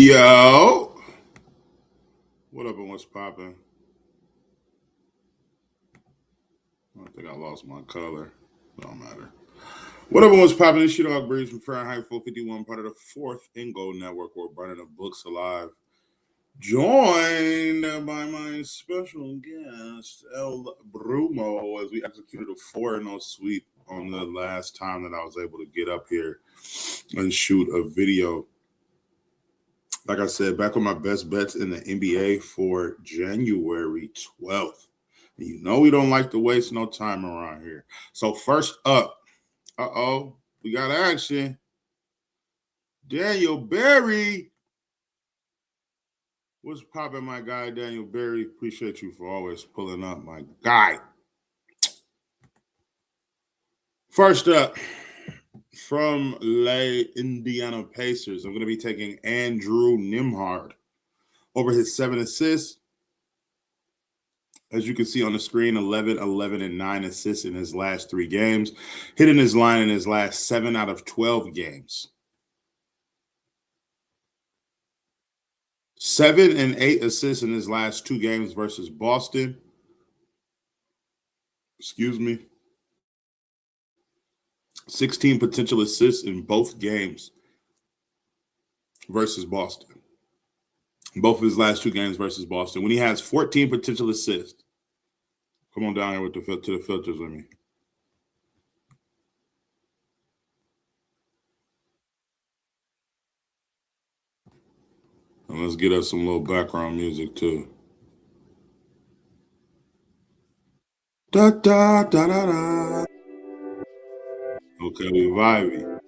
Yo, what up and what's popping? I think I lost my color. Don't matter. What up and what's popping? It's your dog Breeze from Fahrenheit 451, part of the Fourth and Gold Network. We're burning the books alive. Joined by my special guest, El Brumo, as we executed a 4-0 sweep on the last time that I was able to get up here and shoot a video. Like I said, back on my best bets in the NBA for January 12th. And you know we don't like to waste no time around here. So first up, we got action. Daniel Berry. What's popping, my guy, Daniel Berry? Appreciate you for always pulling up, my guy. First up, from Les Indiana Pacers, I'm going to be taking Andrew Nembhard over his 7 assists. As you can see on the screen, 11, 11, and 9 assists in his last 3 games, hitting his line in his last 7 out of 12 games. 7 and 8 assists in his last 2 games versus Boston. 16 potential assists in both games versus Boston. Both of his last 2 games versus Boston. When he has 14 potential assists. Come on down here with to the filters with me. And let's get us some little background music too. Da da da da da. Okay, we vibing.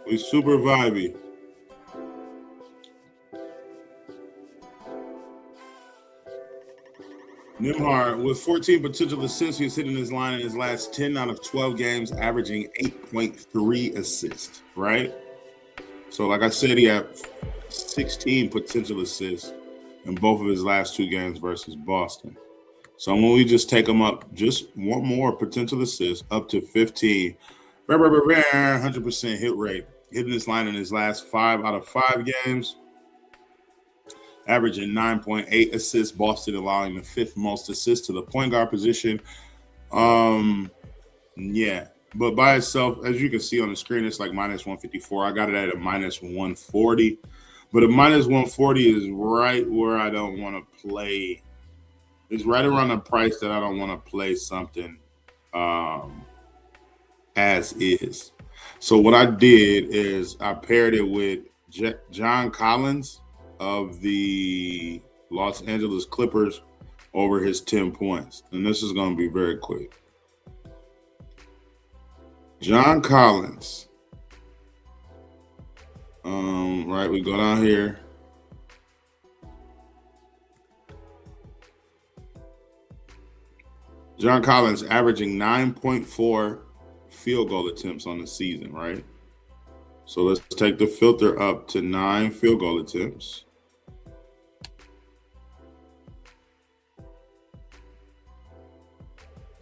We super vibey. Nembhard, with 14 potential assists, he's hitting his line in his last 10 out of 12 games, averaging 8.3 assists, right? So, like I said, he had 16 potential assists in both of his last 2 games versus Boston. So, when we just take him up just one more potential assist, up to 15, 100% hit rate, hitting his line in his last 5 out of 5 games, averaging 9.8 assists. Boston allowing the 5th most assists to the point guard position. Yeah. But by itself, as you can see on the screen, it's like minus 154. I got it at a minus 140. But a minus 140 is right where I don't want to play. It's right around the price that I don't want to play something as is. So what I did is I paired it with John Collins of the Los Angeles Clippers over his 10 points. And this is going to be very quick. John Collins. Right, we go down here. John Collins averaging 9.4 field goal attempts on the season, right? So let's take the filter up to 9 field goal attempts.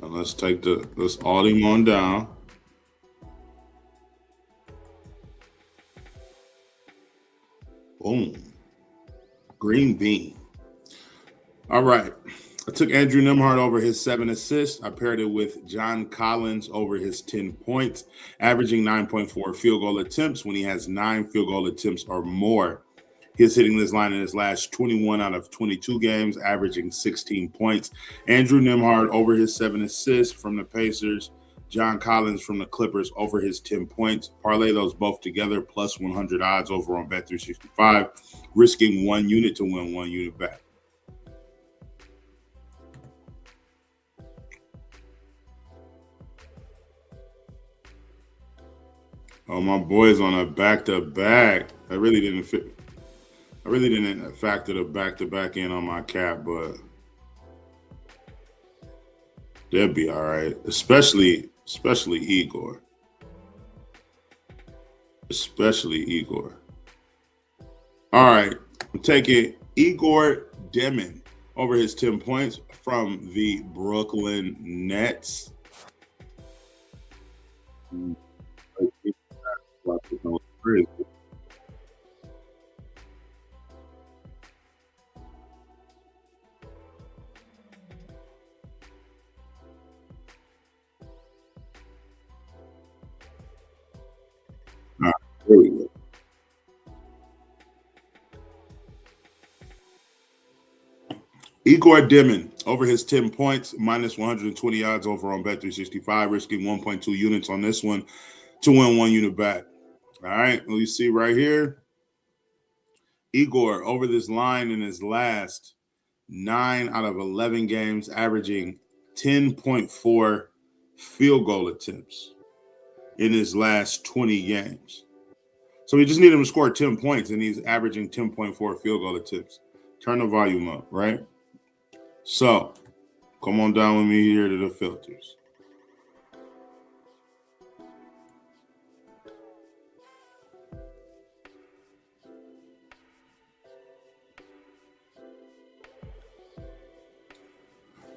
And let's alt him on down. Boom. Green bean. All right. I took Andrew Nembhard over his 7 assists. I paired it with John Collins over his 10 points, averaging 9.4 field goal attempts. When he has 9 field goal attempts or more, he's hitting this line in his last 21 out of 22 games, averaging 16 points. Andrew Nembhard over his 7 assists from the Pacers. John Collins from the Clippers over his 10 points. Parlay those both together, plus 100 odds over on Bet365, risking 1 unit to win 1 unit back. Oh, my boy's on a back-to-back. I really didn't factor the back-to-back in on my cap, but they'll be all right. Especially Igor. All right, I'm taking Igor Demon over his 10 points from the Brooklyn Nets. There we go. Igor Dimin over his 10 points, minus 120 odds over on Bet365, risking 1.2 units on this one to win 1 unit back. All right, well, you see right here, Igor over this line in his last 9 out of 11 games, averaging 10.4 field goal attempts in his last 20 games. So we just need him to score 10 points, and he's averaging 10.4 field goal attempts. Turn the volume up, right? So come on down with me here to the filters.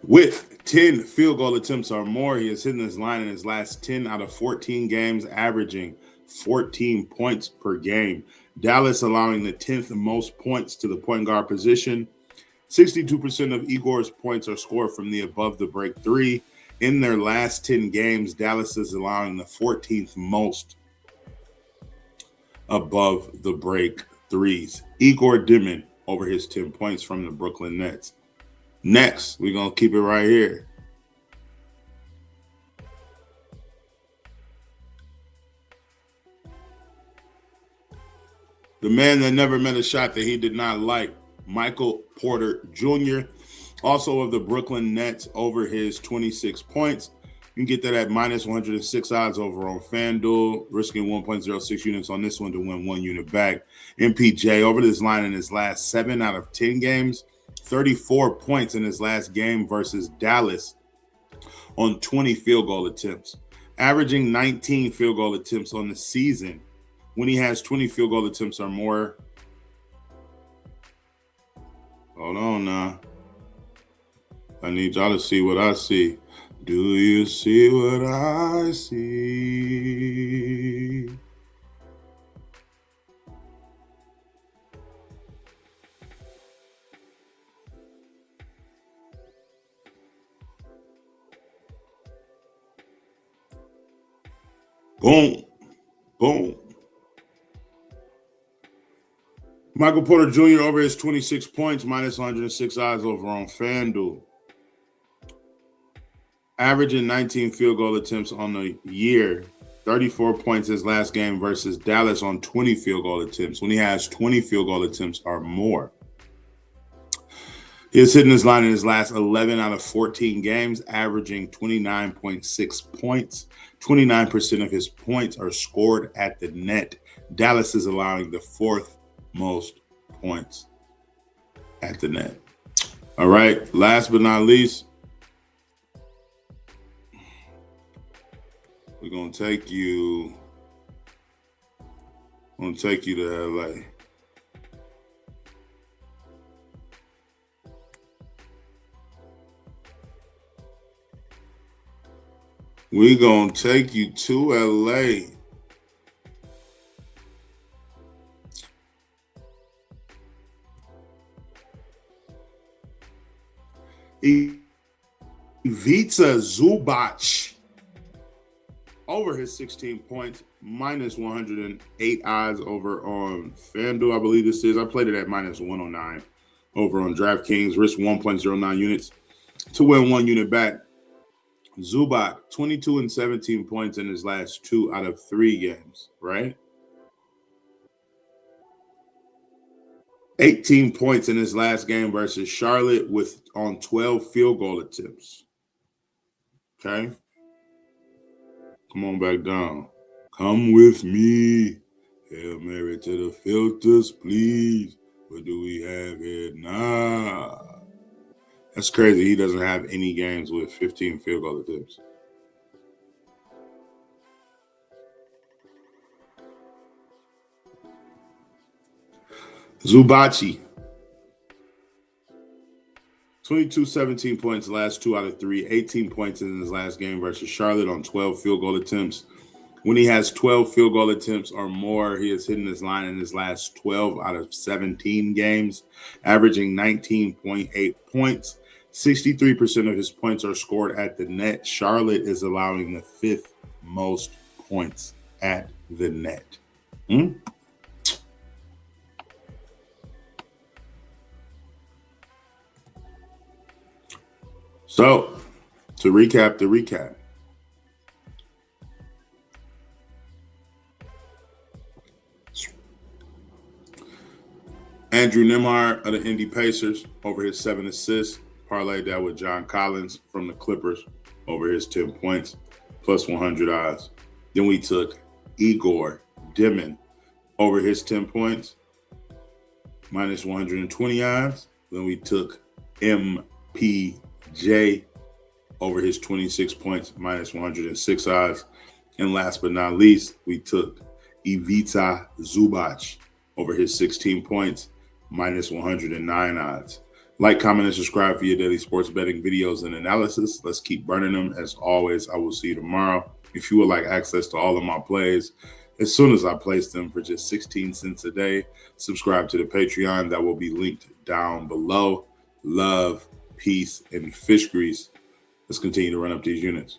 With 10 field goal attempts or more, he has hit this line in his last 10 out of 14 games, averaging 14 points per game. Dallas allowing the 10th most points to the point guard position. 62% of Igor's points are scored from the above the break three. In their last 10 games, Dallas is allowing the 14th most above the break threes. Igor Dimin over his 10 points from the Brooklyn Nets. Next, we're going to keep it right here. The man that never met a shot that he did not like, Michael Porter Jr., also of the Brooklyn Nets, over his 26 points. You can get that at minus 106 odds over on FanDuel, risking 1.06 units on this one to win 1 unit back. MPJ over this line in his last 7 out of 10 games, 34 points in his last game versus Dallas on 20 field goal attempts, averaging 19 field goal attempts on the season. When he has 20 field goal attempts or more. Hold on now. I need y'all to see what I see. Do you see what I see? Boom. Boom. Michael Porter Jr. over his 26 points, minus 106 odds over on FanDuel. Averaging 19 field goal attempts on the year, 34 points his last game versus Dallas on 20 field goal attempts. When he has 20 field goal attempts or more. He is hitting his line in his last 11 out of 14 games, averaging 29.6 points. 29% of his points are scored at the net. Dallas is allowing the 4th most points at the net. All right, last but not least, we're gonna take you to LA. We're gonna take you to LA. Ivica Zubac over his 16 points, minus 108 odds over on FanDuel, I believe this is. I played it at minus 109 over on DraftKings, risk 1.09 units to win 1 unit back. Zubac, 22 and 17 points in his last 2 out of 3 games, right? 18 points in his last game versus Charlotte on 12 field goal attempts. Okay. Come on back down. Come with me. Hail Mary to the filters, please. What do we have here? Nah. That's crazy. He doesn't have any games with 15 field goal attempts. Zubac, 22, 17 points last 2 out of 3, 18 points in his last game versus Charlotte on 12 field goal attempts. When he has 12 field goal attempts or more, he has hit his line in his last 12 out of 17 games, averaging 19.8 points. 63% of his points are scored at the net. Charlotte is allowing the 5th most points at the net. So, to recap the recap. Andrew Nembhard of the Indy Pacers over his 7 assists. Parlayed that with John Collins from the Clippers over his 10 points, plus 100 odds. Then we took Igor Dimon over his 10 points, minus 120 odds. Then we took MPJ over his 26 points, minus 106 odds. And last but not least, we took Ivica Zubac over his 16 points, minus 109 odds. Like, comment, and subscribe for your daily sports betting videos and analysis. Let's keep burning them. As always, I will see you tomorrow. If you would like access to all of my plays, as soon as I place them for just 16 cents a day, subscribe to the Patreon. That will be linked down below. Love, peace, and fish grease. Let's continue to run up these units.